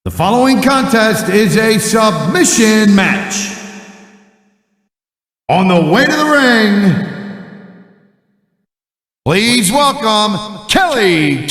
The following contest is a submission match. On the way to the ring, please welcome Kelly.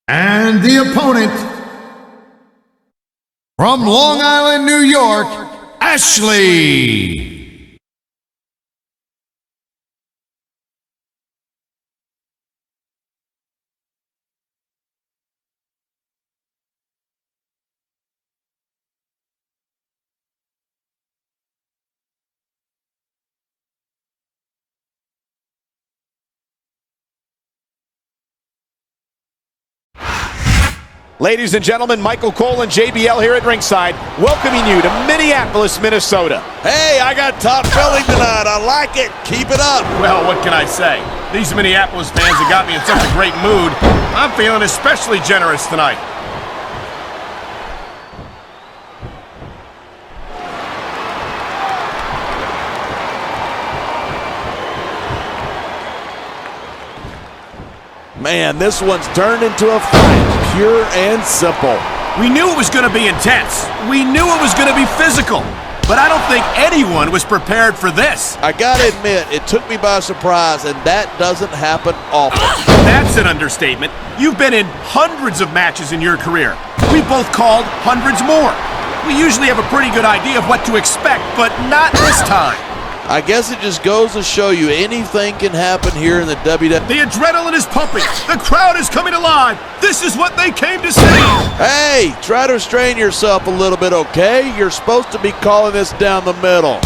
And the opponent, from Long Island, New York, Ashley. Ladies and gentlemen, Michael Cole and JBL here at ringside, welcoming you to Minneapolis, Minnesota. Hey, I got top billing tonight. I like it. Keep it up. Well, what can I say? These Minneapolis fans have got me in such a great mood. I'm feeling especially generous tonight. Man, this one's turned into a fight, pure and simple. We knew it was going to be intense. We knew it was going to be physical. But I don't think anyone was prepared for this. I gotta admit, it took me by surprise, and that doesn't happen often. That's an understatement. You've been in hundreds of matches in your career. We both called hundreds more. We usually have a pretty good idea of what to expect, but not this time. I guess it just goes to show you anything can happen here in the WWE. The adrenaline is pumping. The crowd is coming alive. This is what they came to see. Hey, try to restrain yourself a little bit, okay? You're supposed to be calling this down the middle.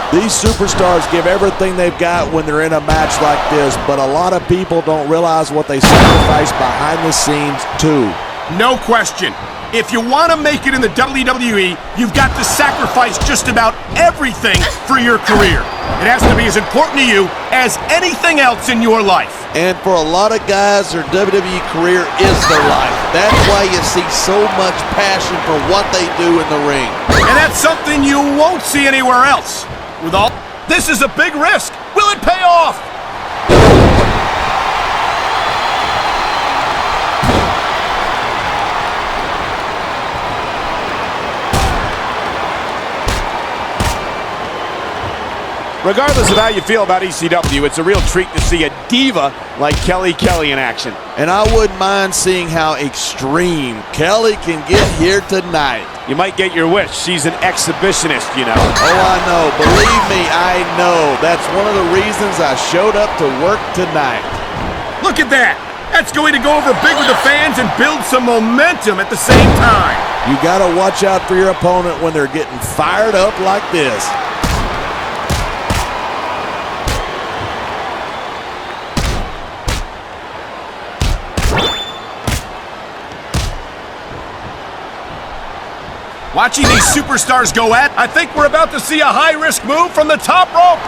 These superstars give everything they've got when they're in a match like this, but a lot of people don't realize what they sacrifice behind the scenes, too. No question. If you want to make it in the WWE, you've got to sacrifice just about everything for your career. It has to be as important to you as anything else in your life. And for a lot of guys, their WWE career is their life. That's why you see so much passion for what they do in the ring. And that's something you won't see anywhere else. With all this is a big risk. Will it pay off? Regardless of how you feel about ECW, it's a real treat to see a diva like Kelly in action. And I wouldn't mind seeing how extreme Kelly can get here tonight. You might get your wish. She's an exhibitionist, you know. Oh, I know. Believe me, I know. That's one of the reasons I showed up to work tonight. Look at that. That's going to go over big with the fans and build some momentum at the same time. You got to watch out for your opponent when they're getting fired up like this. Watching these superstars go at, I think we're about to see a high-risk move from the top rope.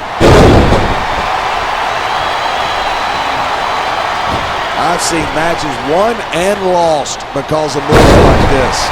I've seen matches won and lost because of moves like this.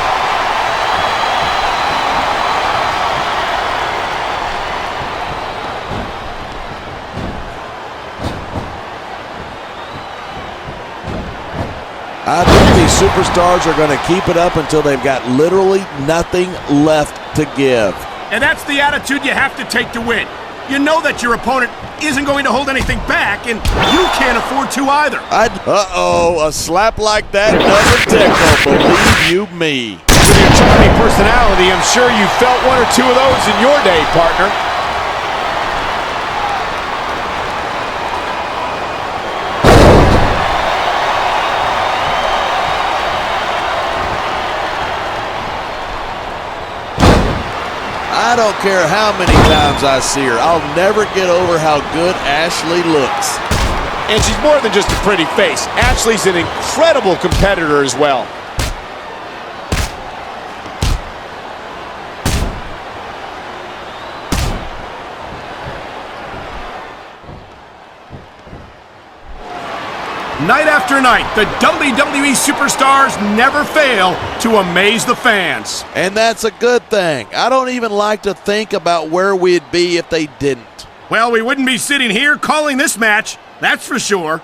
I think these superstars are going to keep it up until they've got literally nothing left to give. And that's the attitude you have to take to win. You know that your opponent isn't going to hold anything back, and you can't afford to either. Uh-oh, a slap like that doesn't tickle, believe you me. With your charming personality, I'm sure you felt one or two of those in your day, partner. I I don't care how many times I see her. I'll never get over how good Ashley looks. And she's more than just a pretty face. Ashley's an incredible competitor as well. Night after night, the WWE superstars never fail to amaze the fans. And that's a good thing. I don't even like to think about where we'd be if they didn't. Well, we wouldn't be sitting here calling this match, that's for sure.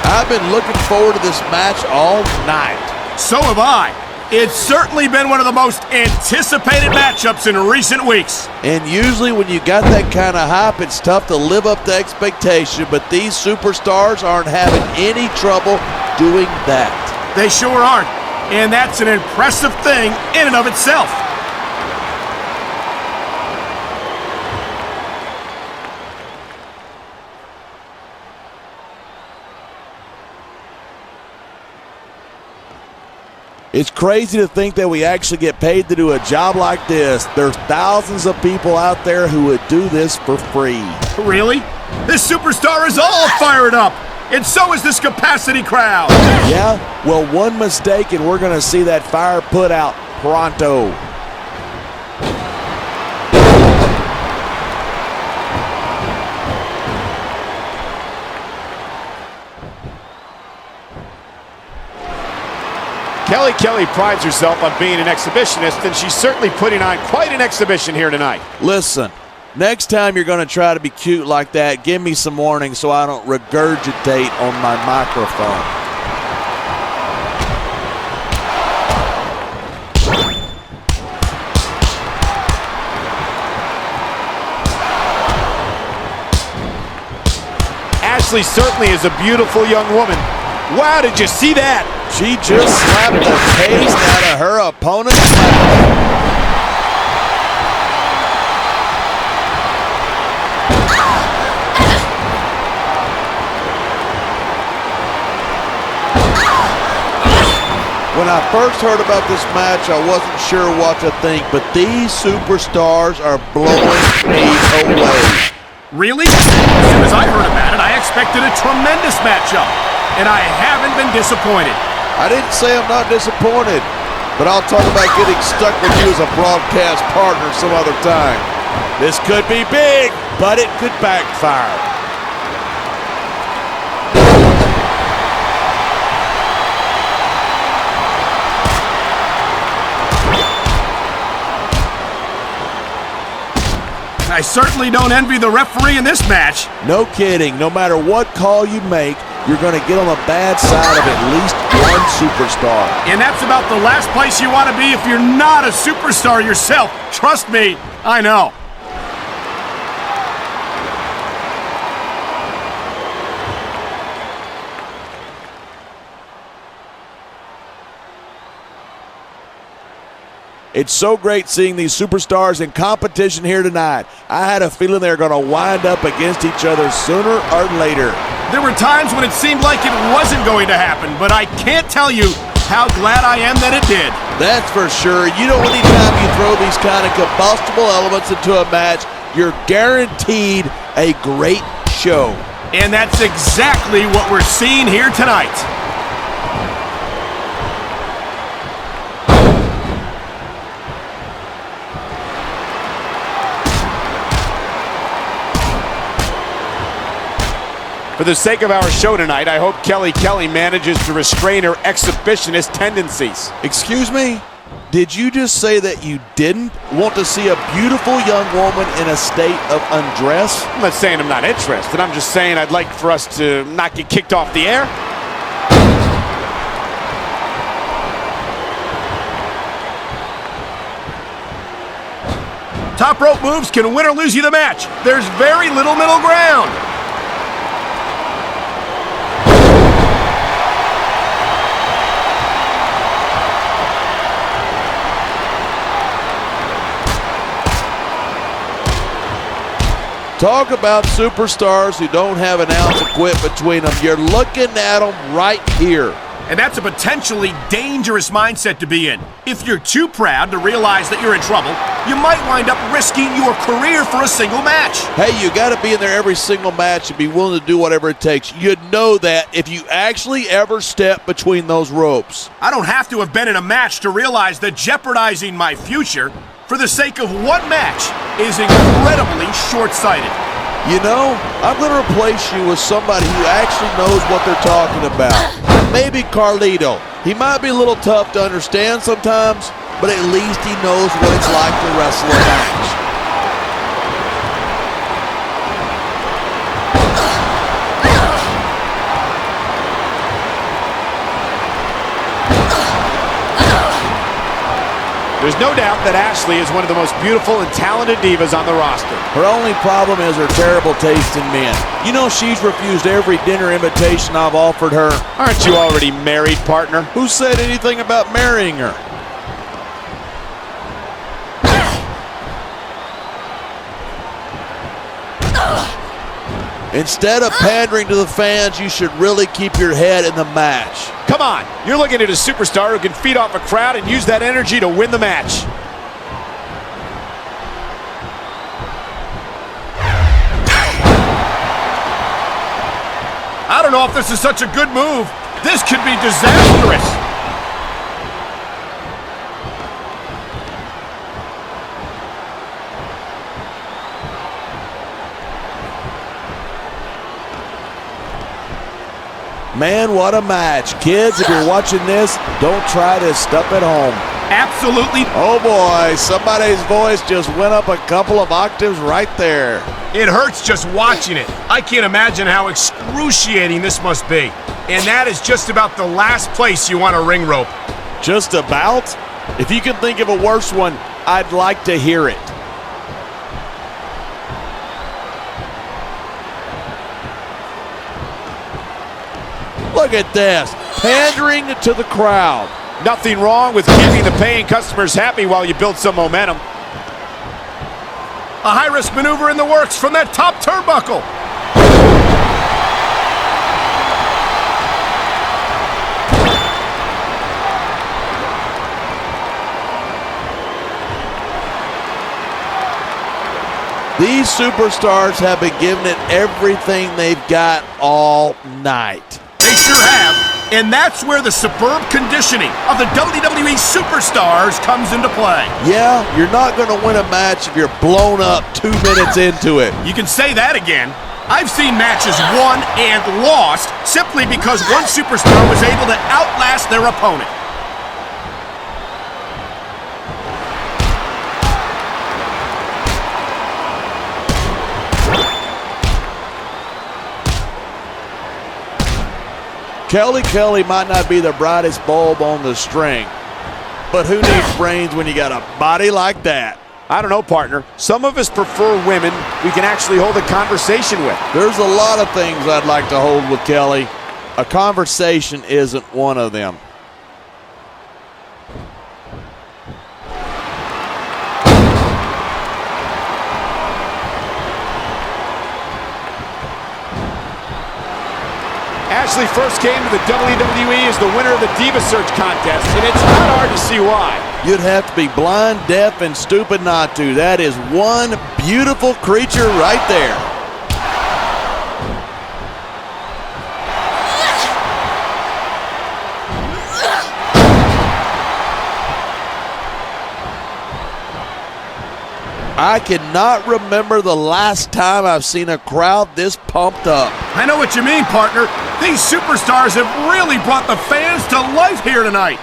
I've been looking forward to this match all night. So have I. It's certainly been one of the most anticipated matchups in recent weeks. And usually when you got that kind of hype, it's tough to live up to expectation, but these superstars aren't having any trouble doing that. They sure aren't. And that's an impressive thing in and of itself. It's crazy to think that we actually get paid to do a job like this. There's thousands of people out there who would do this for free. Really? This superstar is all fired up, and so is this capacity crowd. Yeah? Well, one mistake and we're going to see that fire put out pronto. Kelly prides herself on being an exhibitionist, and she's certainly putting on quite an exhibition here tonight. Listen, next time you're going to try to be cute like that, give me some warning so I don't regurgitate on my microphone. Ashley certainly is a beautiful young woman. Wow, did you see that? She just slapped the taste out of her opponent. When I first heard about this match, I wasn't sure what to think, but these superstars are blowing me away. Really? As soon as I heard about it, I expected a tremendous matchup, and I haven't been disappointed. I didn't say I'm not disappointed, but I'll talk about getting stuck with you as a broadcast partner some other time. This could be big, but it could backfire. I certainly don't envy the referee in this match. No kidding. No matter what call you make, you're going to get on the bad side of at least one superstar. And that's about the last place you want to be if you're not a superstar yourself. Trust me, I know. It's so great seeing these superstars in competition here tonight. I had a feeling they were going to wind up against each other sooner or later. There were times when it seemed like it wasn't going to happen, but I can't tell you how glad I am that it did. That's for sure. You know, anytime you throw these kind of combustible elements into a match, you're guaranteed a great show. And that's exactly what we're seeing here tonight. For the sake of our show tonight, I hope Kelly manages to restrain her exhibitionist tendencies. Excuse me? Did you just say that you didn't want to see a beautiful young woman in a state of undress? I'm not saying I'm not interested. I'm just saying I'd like for us to not get kicked off the air. Top rope moves can win or lose you the match. There's very little middle ground. Talk about superstars who don't have an ounce of quit between them. You're looking at them right here. And that's a potentially dangerous mindset to be in. If you're too proud to realize that you're in trouble, you might wind up risking your career for a single match. Hey, you got to be in there every single match and be willing to do whatever it takes. You'd know that if you actually ever step between those ropes. I don't have to have been in a match to realize that jeopardizing my future for the sake of one match is incredibly short-sighted. You know, I'm going to replace you with somebody who actually knows what they're talking about. Maybe Carlito. He might be a little tough to understand sometimes, but at least he knows what it's like to wrestle a match. There's no doubt that Ashley is one of the most beautiful and talented divas on the roster. Her only problem is her terrible taste in men. You know, she's refused every dinner invitation I've offered her. Aren't you already married, partner? Who said anything about marrying her? Instead of pandering to the fans, you should really keep your head in the match. Come on, you're looking at a superstar who can feed off a crowd and use that energy to win the match. I don't know if this is such a good move. This could be disastrous. Man, what a match. Kids, if you're watching this, don't try this stuff at home. Absolutely. Oh boy, somebody's voice just went up a couple of octaves right there. It hurts just watching it. I can't imagine how excruciating this must be. And that is just about the last place you want a ring rope. Just about? If you can think of a worse one, I'd like to hear it. Look at this, pandering to the crowd. Nothing wrong with keeping the paying customers happy while you build some momentum. A high-risk maneuver in the works from that top turnbuckle. These superstars have been giving it everything they've got all night. They sure have. And that's where the superb conditioning of the WWE superstars comes into play. Yeah, you're not going to win a match if you're blown up 2 minutes into it. You can say that again. I've seen matches won and lost simply because one superstar was able to outlast their opponent. Kelly might not be the brightest bulb on the string, but who needs brains when you got a body like that? I don't know, partner. Some of us prefer women we can actually hold a conversation with. There's a lot of things I'd like to hold with Kelly. A conversation isn't one of them. Ashley first came to the WWE as the winner of the Diva Search contest, and it's not hard to see why. You'd have to be blind, deaf, and stupid not to. That is one beautiful creature right there. I cannot remember the last time I've seen a crowd this pumped up. I know what you mean, partner. These superstars have really brought the fans to life here tonight.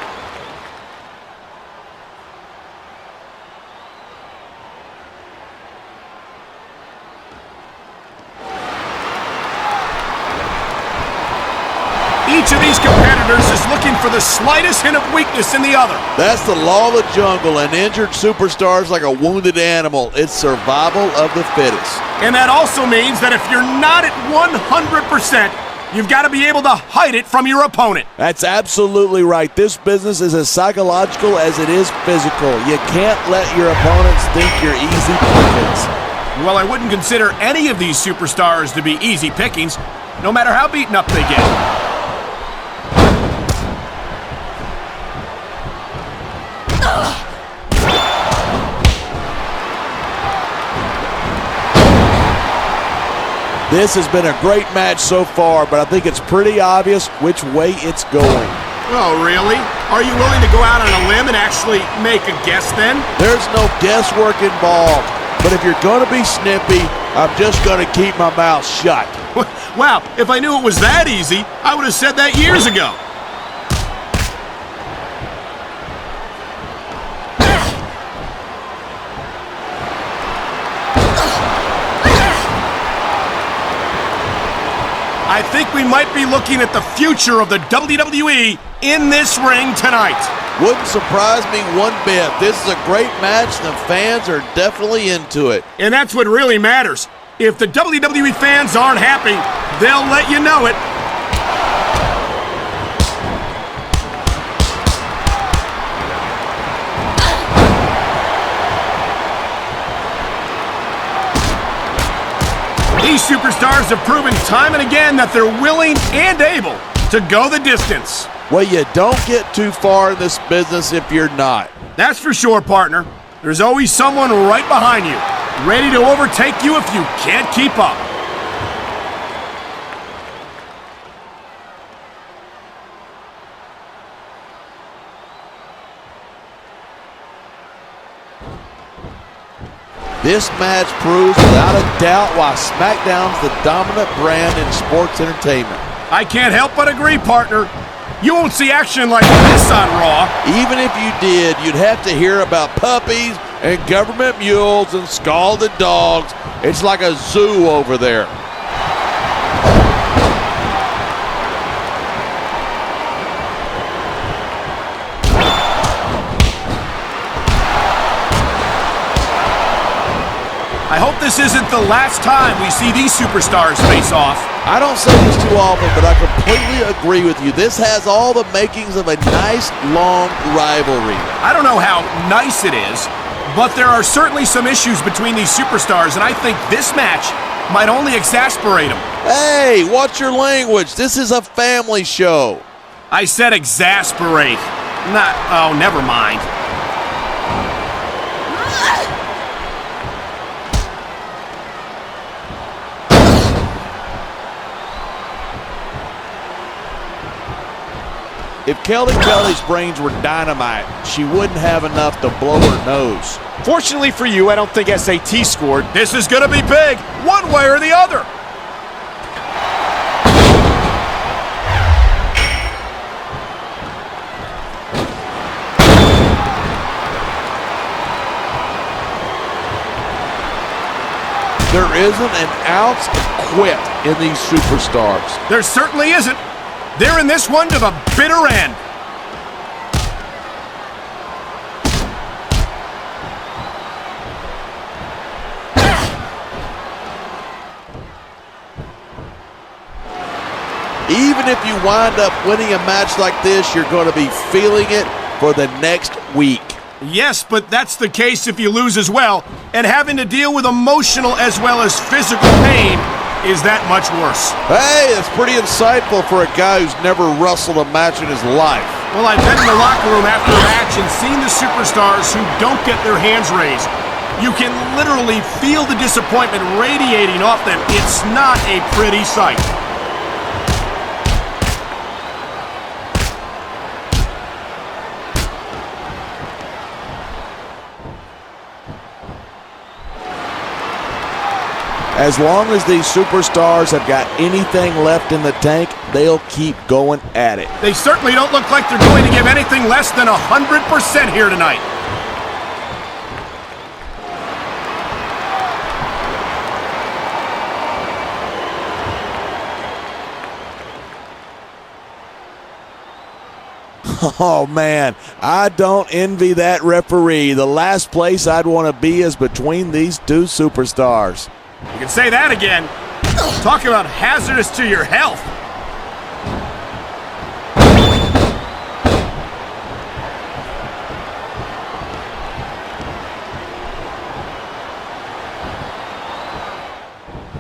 Each of these competitors is looking for the slightest hint of weakness in the other. That's the law of the jungle, and injured superstars like a wounded animal. It's survival of the fittest. And that also means that if you're not at 100%, you've got to be able to hide it from your opponent. That's absolutely right. This business is as psychological as it is physical. You can't let your opponents think you're easy pickings. Well, I wouldn't consider any of these superstars to be easy pickings, no matter how beaten up they get. This has been a great match so far, but I think it's pretty obvious which way it's going. Oh, really? Are you willing to go out on a limb and actually make a guess then? There's no guesswork involved, but if you're going to be snippy, I'm just going to keep my mouth shut. Wow, if I knew it was that easy, I would have said that years ago. I think we might be looking at the future of the WWE in this ring tonight. Wouldn't surprise me one bit. This is a great match, and the fans are definitely into it. And that's what really matters. If the WWE fans aren't happy, they'll let you know it. These superstars have proven time and again that they're willing and able to go the distance. Well, you don't get too far in this business if you're not. That's for sure, partner. There's always someone right behind you, ready to overtake you if you can't keep up. This match proves without a doubt why SmackDown's the dominant brand in sports entertainment. I can't help but agree, partner. You won't see action like this on Raw. Even if you did, you'd have to hear about puppies and government mules and scalded dogs. It's like a zoo over there. I hope this isn't the last time we see these superstars face off. I don't say this too often, but I completely agree with you. This has all the makings of a nice, long rivalry. I don't know how nice it is, but there are certainly some issues between these superstars, and I think this match might only exasperate them. Hey, watch your language. This is a family show. I said exasperate. Never mind. If Kelly's brains were dynamite, she wouldn't have enough to blow her nose. Fortunately for you, I don't think SAT scored. This is going to be big, one way or the other. There isn't an ounce of quit in these superstars. There certainly isn't. They're in this one to the bitter end. Even if you wind up winning a match like this, you're going to be feeling it for the next week. Yes, but that's the case if you lose as well, and having to deal with emotional as well as physical pain is that much worse. Hey, that's pretty insightful for a guy who's never wrestled a match in his life. Well, I've been in the locker room after a match and seen the superstars who don't get their hands raised. You can literally feel the disappointment radiating off them. It's not a pretty sight. As long as these superstars have got anything left in the tank, they'll keep going at it. They certainly don't look like they're going to give anything less than 100% here tonight. Oh, man, I don't envy that referee. The last place I'd want to be is between these two superstars. You can say that again. Talk about hazardous to your health.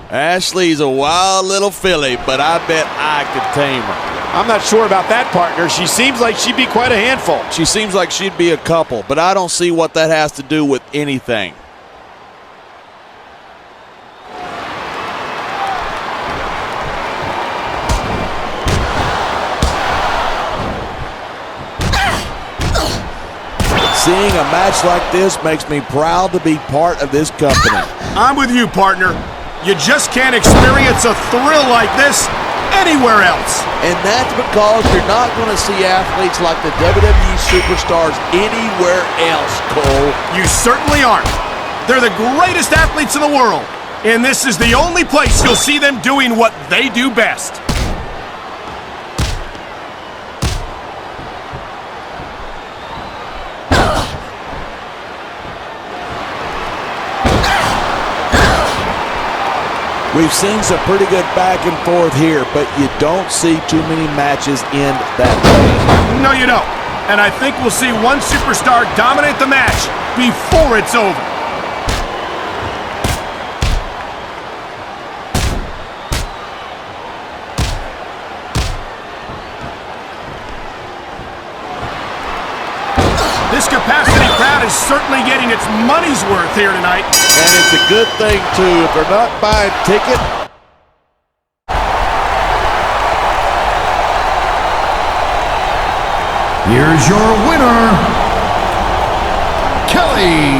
Ashley's a wild little filly, but I bet I could tame her. I'm not sure about that, partner. She seems like she'd be quite a handful. She seems like she'd be a couple, but I don't see what that has to do with anything. Seeing a match like this makes me proud to be part of this company. I'm with you, partner. You just can't experience a thrill like this anywhere else. And that's because you're not going to see athletes like the WWE superstars anywhere else, Cole. You certainly aren't. They're the greatest athletes in the world, and this is the only place you'll see them doing what they do best. We've seen some pretty good back and forth here, but you don't see too many matches end that way. No, you don't. And I think we'll see one superstar dominate the match before it's over. This capacity crowd is certainly getting its money's worth here tonight. And it's a good thing, too. If they're not buying tickets, Here's your winner, Kelly.